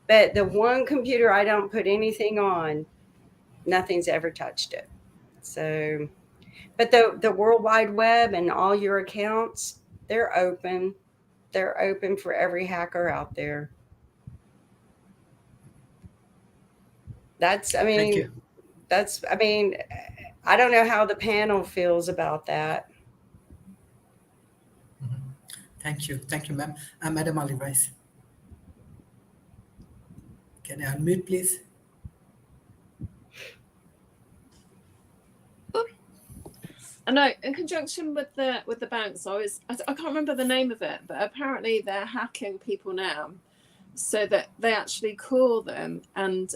but the one computer I don't put anything on, nothing's ever touched it. So, but the World Wide Web and all your accounts, they're open. they're open for every hacker out there. That's, I Thank mean, you. I mean, I don't know how the panel feels about that. Mhm. Thank you, ma'am. Madam Ali Rice, can I unmute, please? I know, in conjunction with the banks, I can't remember the name of it, but apparently they're hacking people now, so that they actually call them and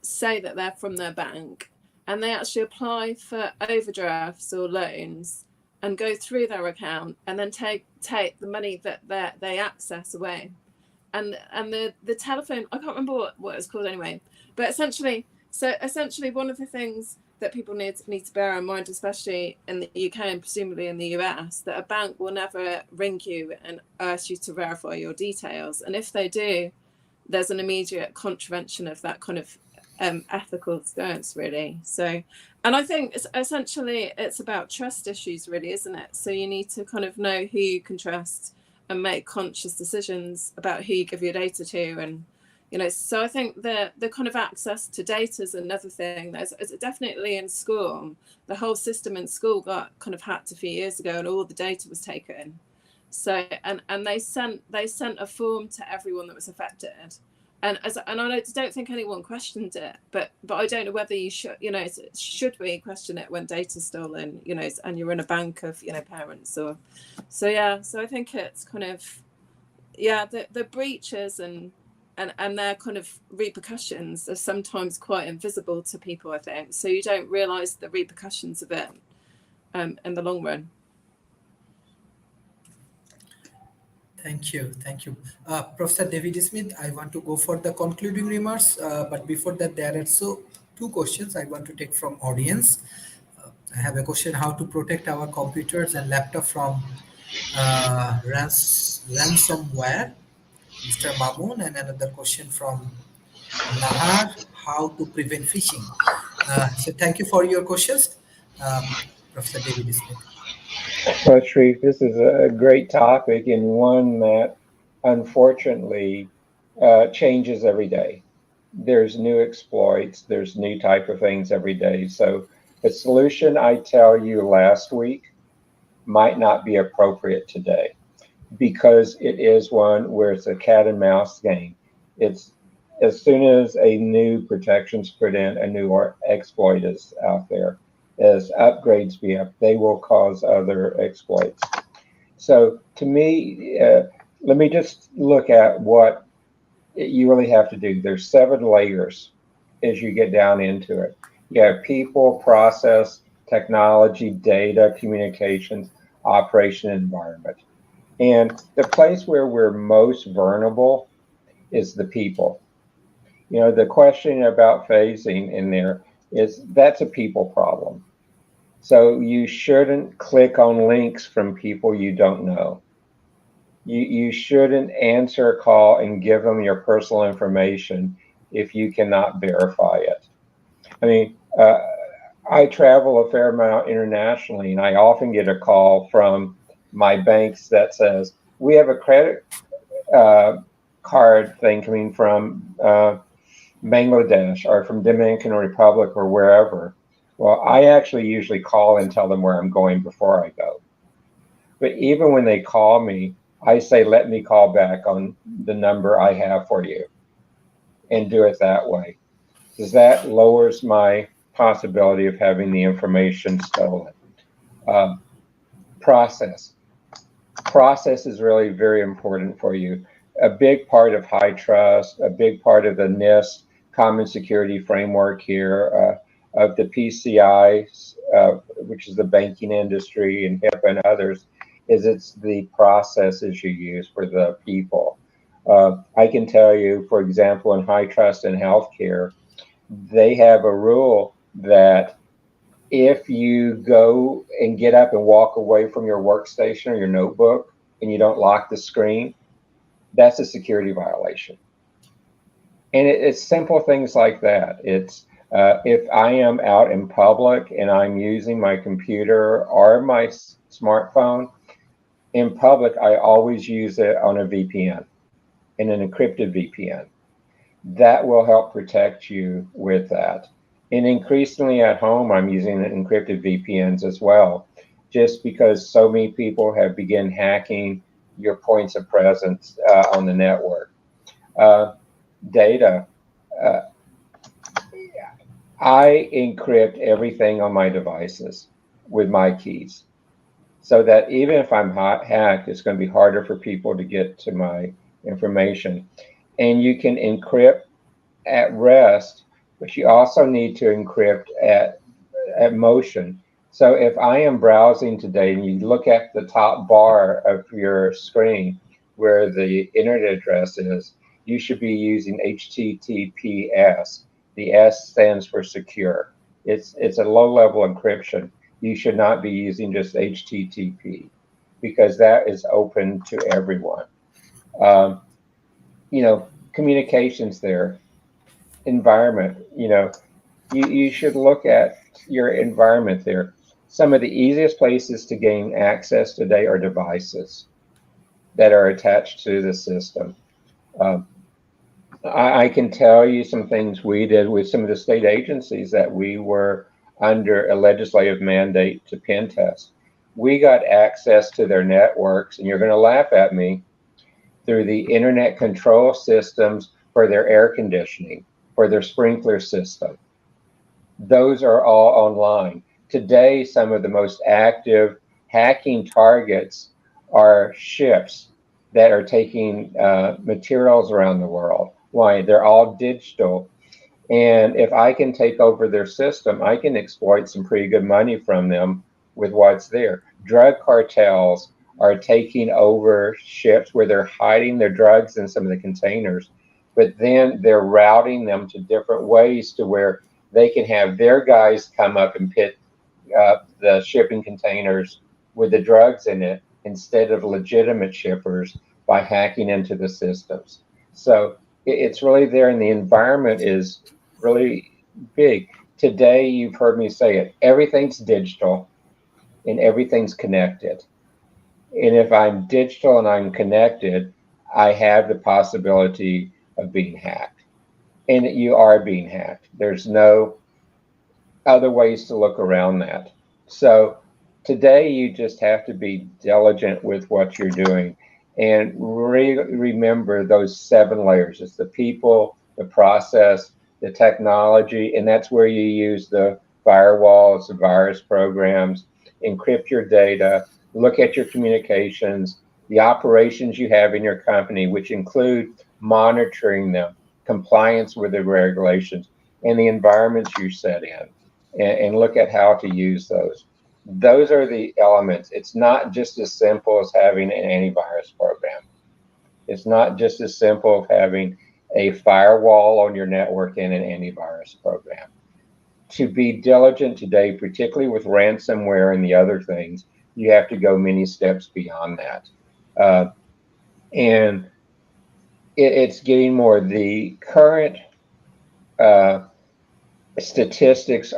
say that they're from their bank, and they actually apply for overdrafts or loans and go through their account and then take the money that they access away. And the telephone, I can't remember what it's called anyway, but essentially one of the things that people need to bear in mind, especially in the UK and presumably in the US, that a bank will never ring you and ask you to verify your details, and if they do, there's an immediate contravention of that kind of ethical stance, really. So, and I think it's about trust issues, really, isn't it? So you need to kind of know who you can trust and make conscious decisions about who you give your data to. And so I think the kind of access to data is another thing. There's definitely in school, the whole system in school got kind of hacked a few years ago, and all the data was taken. So and they sent a form to everyone that was affected, and I don't think anyone questioned it, but I don't know whether you should, should we question it when data's stolen, and you're in a bank of parents, or so. Yeah, so I think it's kind of, yeah, the breaches and their kind of repercussions are sometimes quite invisible to people, I think, so you don't realize the repercussions of it in the long run. Thank you. Professor David Smith, I want to go for the concluding remarks, but before that, there are two questions I want to take from audience. I have a question: how to protect our computers and laptop from ransomware, Mr. Mamoon, and another question from Nahar: how to prevent phishing. So thank you for your questions, uh, Professor David Smith. Well, Sharif, this is a great topic and one that unfortunately changes every day. There's new exploits, there's new type of things every day. So the solution I tell you last week might not be appropriate today because it is one where it's a cat and mouse game. It's as soon as a new protection's put in, a new exploit is out there. As upgrades be up, they will cause other exploits. So to me, let me just look at what you really have to do. There's 7 layers as you get down into it. You have people, process, technology, data, communications, operation, environment. And the place where we're most vulnerable is the people. The question about phasing in there is that's a people problem. So you shouldn't click on links from people you don't know. You shouldn't answer a call and give them your personal information if you cannot verify it. I mean, I travel a fair amount internationally, and I often get a call from my banks that says, we have a credit card thing coming from Bangladesh or from Dominican Republic or wherever. Well, I actually usually call and tell them where I'm going before I go. But even when they call me, I say, let me call back on the number I have for you and do it that way. Because that lowers my possibility of having the information stolen. Process. Process is really very important for you. A big part of high trust, a big part of the NIST Common Security Framework here, of the PCI, which is the banking industry, and HIPAA and others, is it's the processes you use for the people. I can tell you, for example, in high trust and healthcare, they have a rule that if you go and get up and walk away from your workstation or your notebook and you don't lock the screen, that's a security violation. And it's simple things like that. It's if I am out in public and I'm using my computer or my smartphone, In public, I always use it on a VPN, in an encrypted VPN. That will help protect you with that. And increasingly at home, I'm using encrypted VPNs as well, just because so many people have begun hacking your points of presence on the network. Uh, Data. Uh, I encrypt everything on my devices with my keys so that even if I'm hacked, it's going to be harder for people to get to my information. And you can encrypt at rest, but you also need to encrypt at motion. So if I am browsing today and you look at the top bar of your screen where the internet address is, you should be using HTTPS. The S stands for secure. It's a low level encryption. You should not be using just HTTP because that is open to everyone. Um, Communications there, environment, you should look at your environment there. Some of the easiest places to gain access today are devices that are attached to the system. Um, I can tell you some things we did with some of the state agencies that we were under a legislative mandate to pen test. We got access to their networks, and you're going to laugh at me, through the internet control systems for their air conditioning, for their sprinkler system. Those are all online. Today, some of the most active hacking targets are ships that are taking materials around the world. Why? They're all digital. And if I can take over their system, I can exploit some pretty good money from them with what's there. Drug cartels are taking over ships where they're hiding their drugs in some of the containers, but then they're routing them to different ways to where they can have their guys come up and pit the shipping containers with the drugs in it instead of legitimate shippers by hacking into the systems. So it's really there, and the environment is really big. Today, you've heard me say it, everything's digital and everything's connected. And if I'm digital and I'm connected, I have the possibility of being hacked. And you are being hacked. There's no other ways to look around that. So today you just have to be diligent with what you're doing and remember those 7 layers. It's the people, the process, the technology, and that's where you use the firewalls, the virus programs, encrypt your data, look at your communications, the operations you have in your company, which include monitoring them, compliance with the regulations, and the environments you set in and look at how to use those. Those are the elements. It's not just as simple as having an antivirus program. It's not just as simple as having a firewall on your network and an antivirus program. To be diligent today, particularly with ransomware and the other things, you have to go many steps beyond that. And it's getting more. The current uh, statistics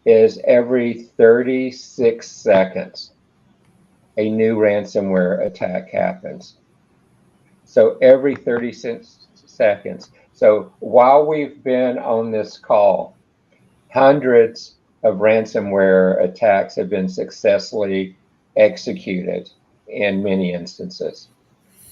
is every 36 seconds a new ransomware attack happens. So every 36 seconds. So while we've been on this call, hundreds of ransomware attacks have been successfully executed in many instances.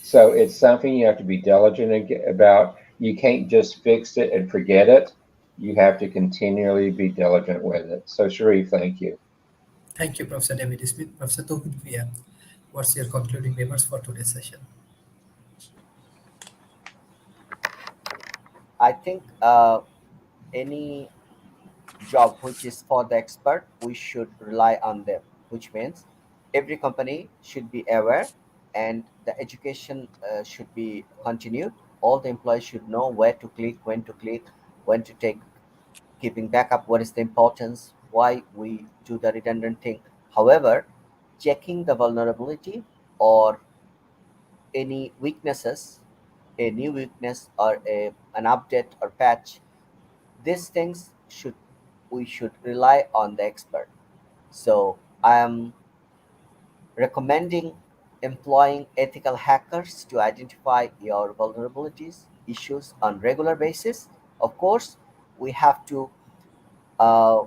So it's something you have to be diligent about. You can't just fix it and forget it. You have to continually be diligent with it. So, Sharif, thank you. Thank you, Professor David Smith. Professor Tobin Bhuiyan, what's your concluding remarks for today's session? I think any job which is for the expert, we should rely on them, which means every company should be aware and the education should be continued. All the employees should know where to click, when to take, keeping backup, what is the importance, why we do the redundant thing. However, checking the vulnerability or any weaknesses, a new weakness or an update or patch, these things should we should rely on the expert. So I am recommending employing ethical hackers to identify your vulnerabilities, issues on regular basis. Of course, we have to uh,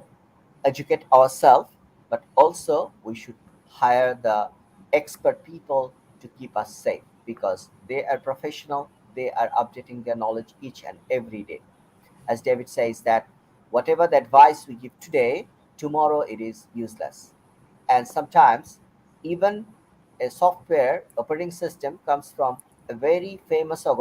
educate ourselves, but also we should hire the expert people to keep us safe because they are professional. They are updating their knowledge each and every day. As David says that whatever the advice we give today, tomorrow it is useless. And sometimes even a software operating system comes from a very famous a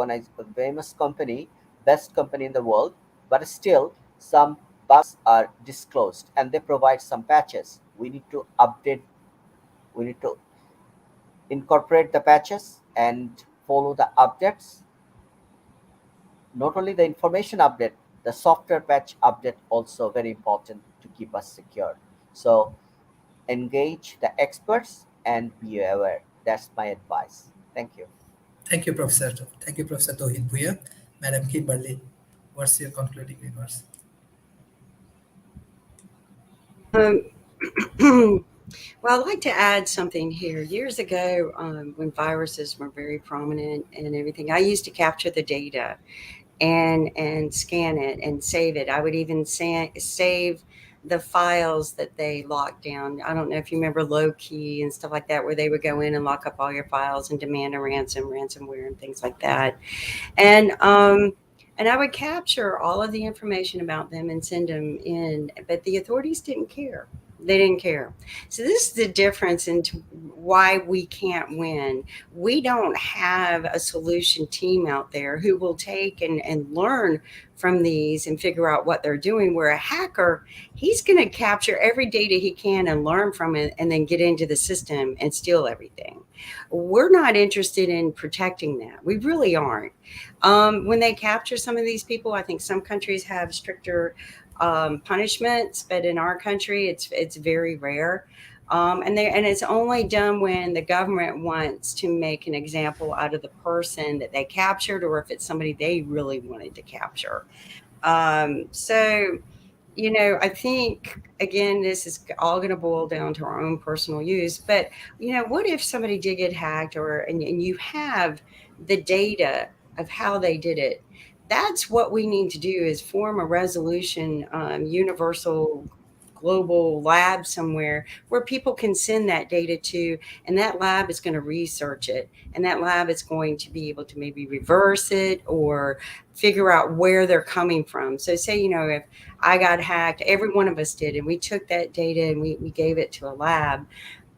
famous company, best company in the world, but still some bugs are disclosed and they provide some patches. We need to update, we need to incorporate the patches and follow the updates. Not only the information update, the software patch update also very important to keep us secure. So engage the experts and be aware. That's my advice. Thank you. Thank you, Professor. Thank you, Professor Tohid Bhuya. Madam Kimberly, what's your concluding remarks? Um, well, I'd like to add something here. Years ago, when viruses were very prominent and everything, I used to capture the data and scan it and save it. I would even save the files that they locked down. I don't know if you remember low key and stuff like that, where they would go in and lock up all your files and demand a ransomware and things like that. And I would capture all of the information about them and send them in, but the authorities didn't care. They didn't care. So this is the difference into why we can't win. We don't have a solution team out there who will take and learn from these and figure out what they're doing. Where a hacker, he's going to capture every data he can and learn from it and then get into the system and steal everything. We're not interested in protecting that. We really aren't. When they capture some of these people, I think some countries have stricter punishments, but in our country, it's very rare. And it's only done when the government wants to make an example out of the person that they captured, or if it's somebody they really wanted to capture. So I think again, this is all going to boil down to our own personal use. But what if somebody did get hacked, and you have the data of how they did it? That's what we need to do: is form a resolution, universal global lab somewhere where people can send that data to, and that lab is going to research it, and that lab is going to be able to maybe reverse it or figure out where they're coming from. So say, if I got hacked, every one of us did, and we took that data and we gave it to a lab.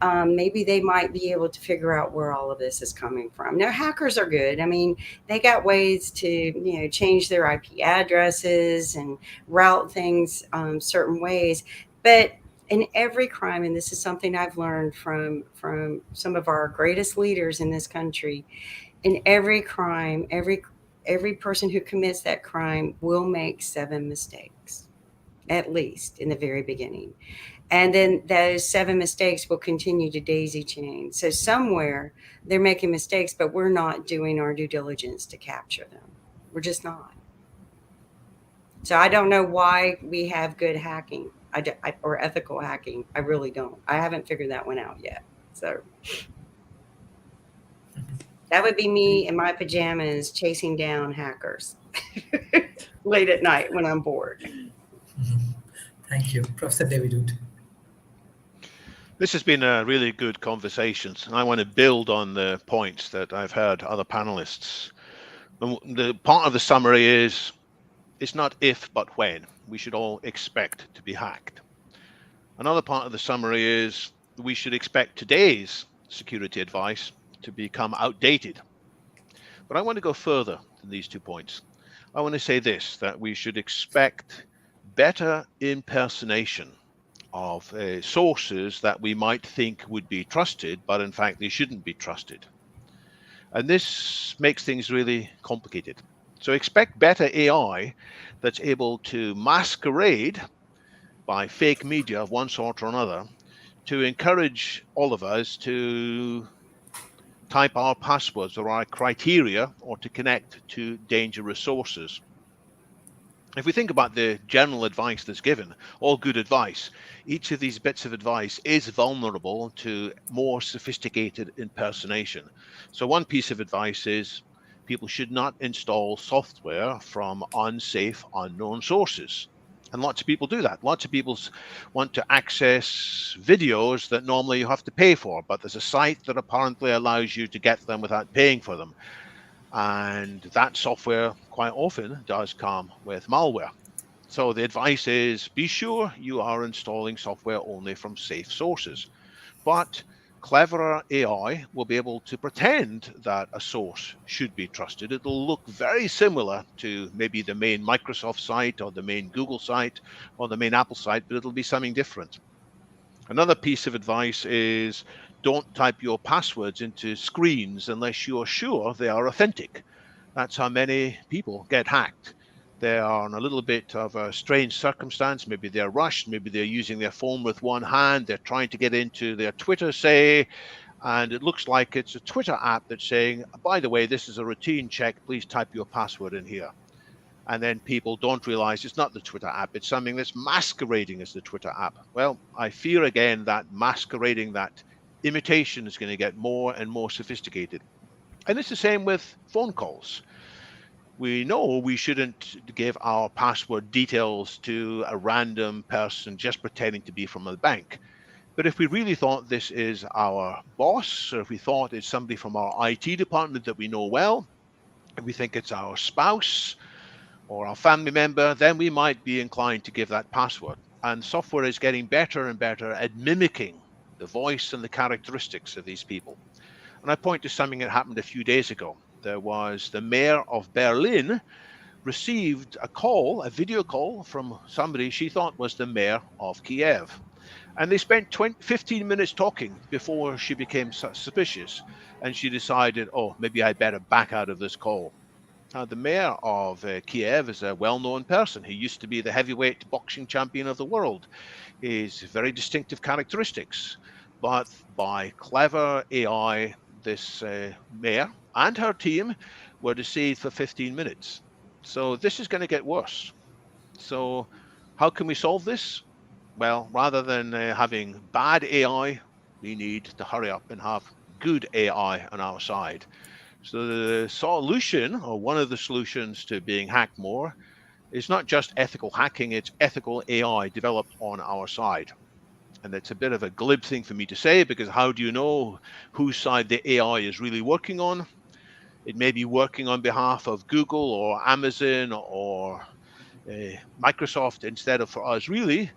Maybe they might be able to figure out where all of this is coming from. Now, hackers are good. I mean, they got ways to, change their IP addresses and route things certain ways. But in every crime, and this is something I've learned from some of our greatest leaders in this country, in every crime, every person who commits that crime will make 7 mistakes, at least in the very beginning. And then those 7 mistakes will continue to daisy chain. So somewhere they're making mistakes, but we're not doing our due diligence to capture them. We're just not. So I don't know why we have good hacking or ethical hacking. I really don't. I haven't figured that one out yet. So that would be me in my pajamas chasing down hackers late at night when I'm bored. Thank you, Professor David Wood. This has been a really good conversation. I want to build on the points that I've heard other panelists. The part of the summary is, it's not if, but when. We should all expect to be hacked. Another part of the summary is, we should expect today's security advice to become outdated. But I want to go further than these 2 points. I want to say this, that we should expect better impersonation of sources that we might think would be trusted, but in fact they shouldn't be trusted. And this makes things really complicated. So expect better AI that's able to masquerade by fake media of one sort or another to encourage all of us to type our passwords or our criteria or to connect to dangerous sources. If we think about the general advice that's given, all good advice, each of these bits of advice is vulnerable to more sophisticated impersonation. So one piece of advice is people should not install software from unsafe, unknown sources. And lots of people do that. Lots of people want to access videos that normally you have to pay for, but there's a site that apparently allows you to get them without paying for them. And that software quite often does come with malware. So the advice is be sure you are installing software only from safe sources. But cleverer AI will be able to pretend that a source should be trusted. It'll look very similar to maybe the main Microsoft site or the main Google site or the main Apple site, but it'll be something different. Another piece of advice is don't type your passwords into screens unless you're sure they are authentic. That's how many people get hacked. They are in a little bit of a strange circumstance. Maybe they're rushed. Maybe they're using their phone with one hand. They're trying to get into their Twitter, say, and it looks like it's a Twitter app that's saying, by the way, this is a routine check. Please type your password in here. And then people don't realize it's not the Twitter app. It's something that's masquerading as the Twitter app. Well, I fear again that masquerading, that imitation is going to get more and more sophisticated. And it's the same with phone calls. We know we shouldn't give our password details to a random person just pretending to be from a bank. But if we really thought this is our boss, or if we thought it's somebody from our IT department that we know well, if we think it's our spouse or our family member, then we might be inclined to give that password. And software is getting better and better at mimicking the voice and the characteristics of these people. And I point to something that happened a few days ago. There was the mayor of Berlin received a call, a video call from somebody she thought was the mayor of Kiev. And they spent 15 minutes talking before she became suspicious. And she decided, oh, maybe I better back out of this call. The mayor of Kiev is a well-known person. He used to be the heavyweight boxing champion of the world. He's very distinctive characteristics. But by clever AI, this mayor and her team were deceived for 15 minutes. So this is going to get worse. So how can we solve this? Well, rather than having bad AI, we need to hurry up and have good AI on our side. So the solution, or one of the solutions to being hacked more, is not just ethical hacking, it's ethical AI developed on our side. And it's a bit of a glib thing for me to say, because how do you know whose side the AI is really working on? It may be working on behalf of Google or Amazon or Microsoft instead of for us, really.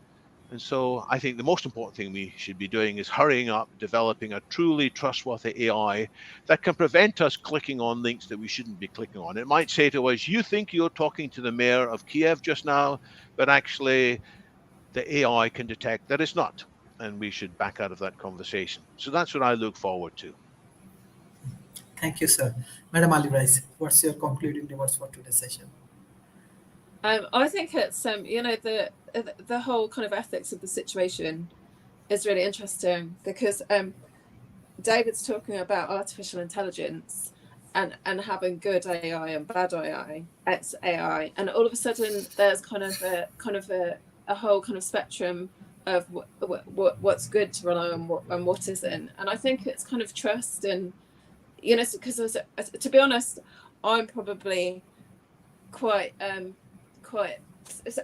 And so I think the most important thing we should be doing is hurrying up, developing a truly trustworthy AI that can prevent us clicking on links that we shouldn't be clicking on. It might say to us, you think you're talking to the mayor of Kiev just now, but actually the AI can detect that it's not. And we should back out of that conversation. So that's what I look forward to. Thank you, sir. Madam Ali Rice, what's your concluding remarks for today's session? I think it's the whole kind of ethics of the situation is really interesting, because David's talking about artificial intelligence and having good AI and bad AI, AI, and all of a sudden there's kind of a whole kind of spectrum of what's good to rely on and what isn't. And I think it's kind of trust, and because to be honest, I'm probably quite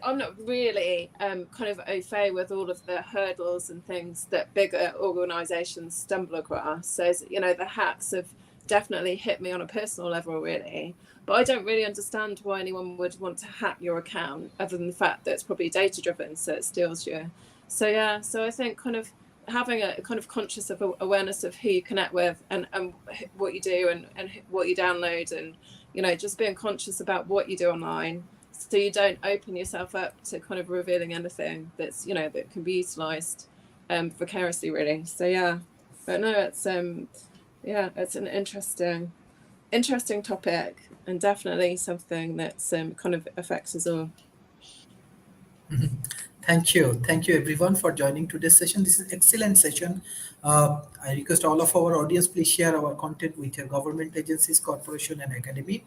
I'm not really kind of au fait with all of the hurdles and things that bigger organizations stumble across. So the hacks have definitely hit me on a personal level, really, but I don't really understand why anyone would want to hack your account, other than the fact that it's probably data driven, so it steals you. So I think kind of having a kind of conscious of awareness of who you connect with and what you do and what you download, and just being conscious about what you do online, so you don't open yourself up to kind of revealing anything that's that can be utilized vicariously, really. So but no, it's it's an interesting topic, and definitely something that's kind of affects us all. Thank you everyone for joining today's session. This is excellent session. I request all of our audience please share our content with your government agencies, corporation, and academy.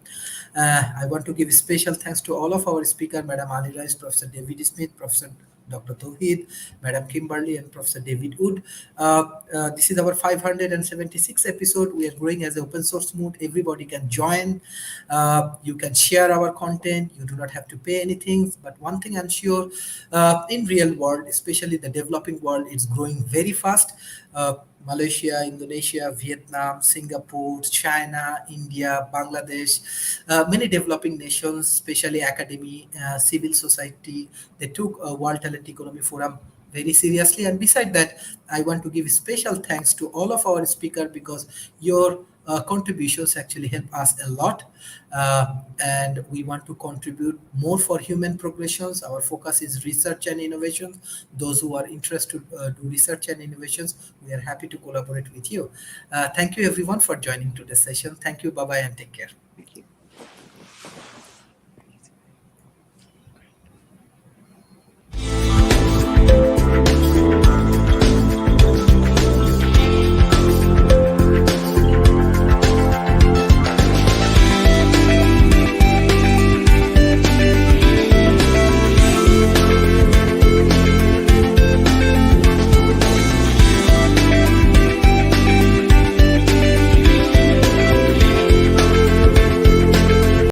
I want to give special thanks to all of our speaker, Madam Ali Rice, Professor David Smith, Professor Dr. Tawheed, Madam Kimberly, and Professor David Wood. This is our 576 episode. We are growing as an open source mode. Everybody can join. You can share our content. You do not have to pay anything. But one thing I'm sure, in real world, especially the developing world, it's growing very fast. Malaysia, Indonesia, Vietnam, Singapore, China, India, Bangladesh, many developing nations, especially academy, civil society, they took World Talent Economy Forum very seriously. And beside that, I want to give special thanks to all of our speakers because your contributions actually help us a lot. And we want to contribute more for human progressions. Our focus is research and innovation. Those who are interested to do research and innovations, we are happy to collaborate with you. Thank you everyone for joining today's session. Thank you. Bye-bye and take care. Thank you.